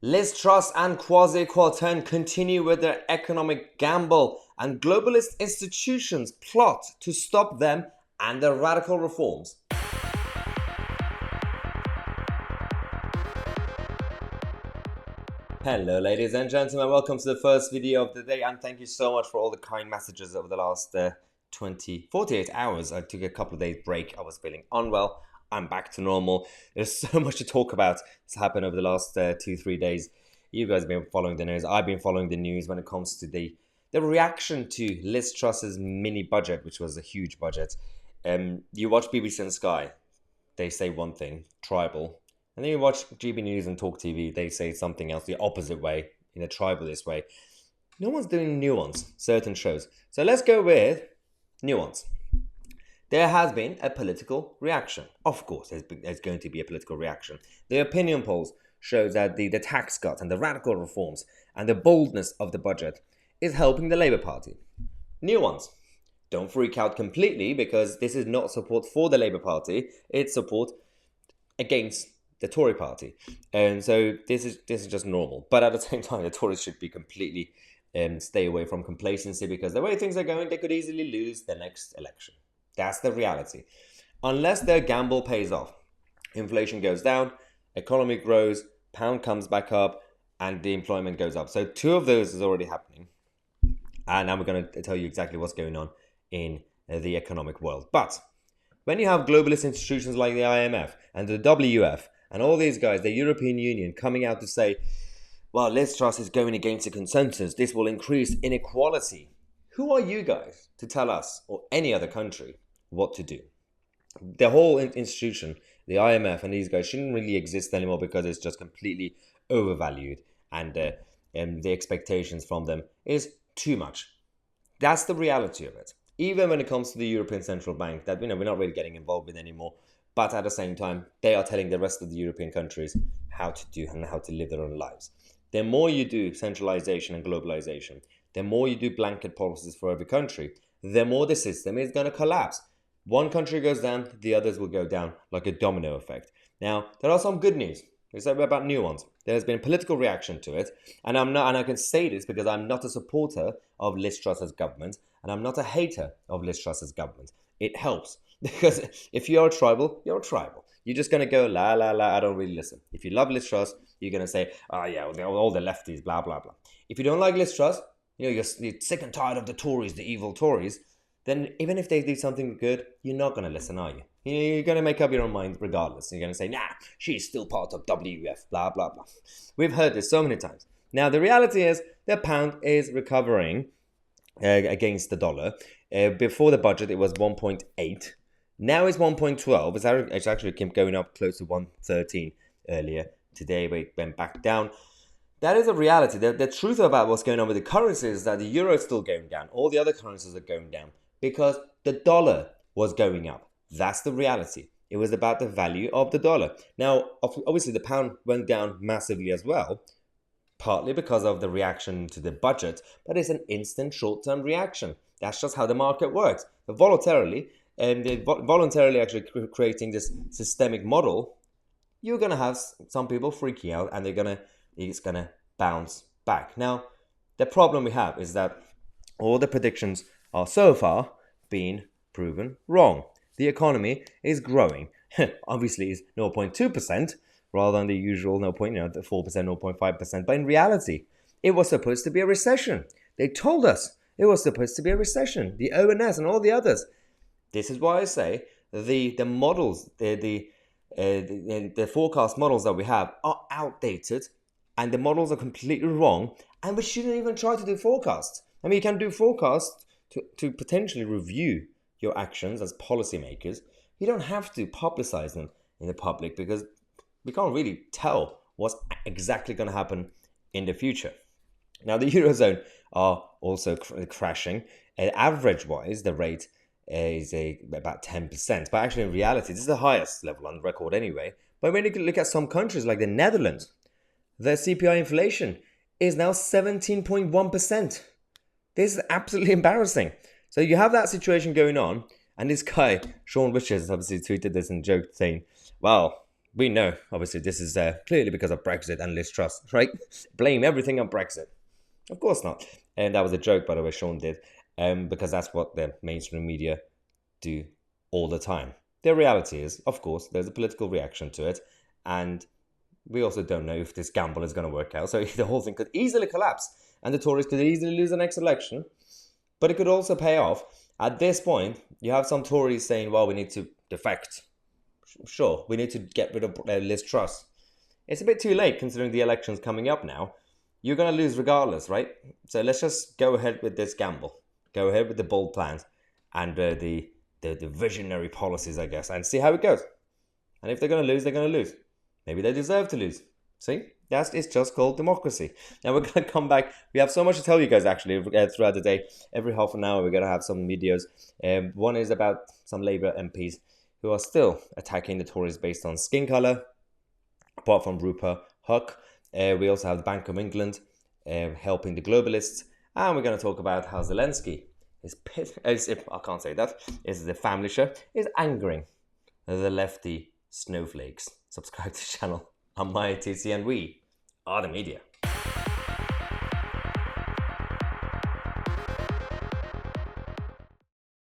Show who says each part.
Speaker 1: Liz Truss and Kwasi Kwarteng continue with their economic gamble, and globalist institutions plot to stop them and their radical reforms. Hello ladies and gentlemen, welcome to the first video of the day, and thank you so much for all the kind messages over the last 48 hours. I took a couple of days break. I was feeling unwell. I'm back to normal. There's so much to talk about. It's happened over the last 2-3 days. You guys have been following the news. I've been following the news when it comes to the reaction to Liz Truss's mini budget, which was a huge budget. You watch BBC and Sky, they say one thing, tribal. And then you watch GB News and Talk TV, they say something else, the opposite way, in a tribalist way. No one's doing nuance, certain shows. So let's go with nuance. There has been a political reaction. Of course, there's going to be a political reaction. The opinion polls show that the tax cuts and the radical reforms and the boldness of the budget is helping the Labour Party. Nuance. Don't freak out completely, because this is not support for the Labour Party. It's support against the Tory party. And so this is just normal. But at the same time, the Tories should be completely stay away from complacency, because the way things are going, they could easily lose the next election. That's the reality. Unless their gamble pays off, inflation goes down, economy grows, pound comes back up, and the employment goes up. So two of those is already happening. And now we're going to tell you exactly what's going on in the economic world. But when you have globalist institutions like the IMF and the WF and all these guys, the European Union, coming out to say, well, Liz Truss is going against the consensus, this will increase inequality. Who are you guys to tell us or any other country what to do? The whole institution, the IMF and these guys, shouldn't really exist anymore, because it's just completely overvalued, and the expectations from them is too much. That's the reality of it. Even when it comes to the European Central Bank, that we're not really getting involved with anymore, but at the same time, they are telling the rest of the European countries how to do and how to live their own lives. The more you do centralization and globalization, the more you do blanket policies for every country, the more the system is going to collapse. One country goes down, the others will go down like a domino effect. Now, there are some good news. It's about nuance. There has been a political reaction to it, and I can say this because I'm not a supporter of Liz Truss's government, and I'm not a hater of Liz Truss's government. It helps, because if you're a tribal, you're a tribal. You're just going to go, la, la, la, I don't really listen. If you love Liz Truss, you're going to say, oh yeah, all the lefties, blah, blah, blah. If you don't like Liz Truss, you're sick and tired of the Tories, the evil Tories, then even if they do something good, you're not going to listen, are you? You're going to make up your own mind regardless. You're going to say, nah, she's still part of WF, blah, blah, blah. We've heard this so many times. Now, the reality is the pound is recovering against the dollar. Before the budget, it was 1.8. Now it's 1.12. It's actually kept going up close to 1.13 earlier. Today, we went back down. That is a reality. The truth about what's going on with the currencies is that the euro is still going down. All the other currencies are going down because the dollar was going up. That's the reality. It was about the value of the dollar. Now, obviously, the pound went down massively as well, partly because of the reaction to the budget, but it's an instant short-term reaction. That's just how the market works. Voluntarily actually creating this systemic model, you're going to have some people freaking out, and it's going to bounce back. Now, the problem we have is that all the predictions are so far being proven wrong. The economy is growing. Obviously, it's 0.2% rather than the usual 4%, 0.5%. But in reality, it was supposed to be a recession. They told us it was supposed to be a recession. The ONS and all the others. This is why I say the models, the forecast models that we have are outdated, and the models are completely wrong. And we shouldn't even try to do forecasts. I mean, you can do forecasts to potentially review your actions as policymakers. You don't have to publicize them in the public, because we can't really tell what's exactly going to happen in the future. Now, the Eurozone are also crashing. Average-wise, the rate is about 10%. But actually, in reality, this is the highest level on record anyway. But when you look at some countries like the Netherlands, their CPI inflation is now 17.1%. This is absolutely embarrassing. So you have that situation going on, and this guy, Sean Richards, obviously tweeted this and joked saying, well, we know, obviously, this is clearly because of Brexit and Liz Truss, right? Blame everything on Brexit. Of course not. And that was a joke, by the way, Sean did, because that's what the mainstream media do all the time. The reality is, of course, there's a political reaction to it, and we also don't know if this gamble is going to work out. So the whole thing could easily collapse, and the Tories could easily lose the next election, but it could also pay off. At this point, you have some Tories saying, well, we need to defect. Sure, we need to get rid of Liz Truss. It's a bit too late considering the election's coming up now. You're going to lose regardless, right? So let's just go ahead with this gamble. Go ahead with the bold plans and the visionary policies, I guess, and see how it goes. And if they're going to lose, they're going to lose. Maybe they deserve to lose. See? It's just called democracy. Now we're going to come back. We have so much to tell you guys, actually, throughout the day. Every half an hour, we're going to have some videos. One is about some Labour MPs who are still attacking the Tories based on skin colour, apart from Rupert Huck. We also have the Bank of England helping the Globalists. And we're going to talk about how Zelensky I can't say that. It's the family show. Is angering the lefty snowflakes. Subscribe to the channel. I'm Tousi, and we are the media.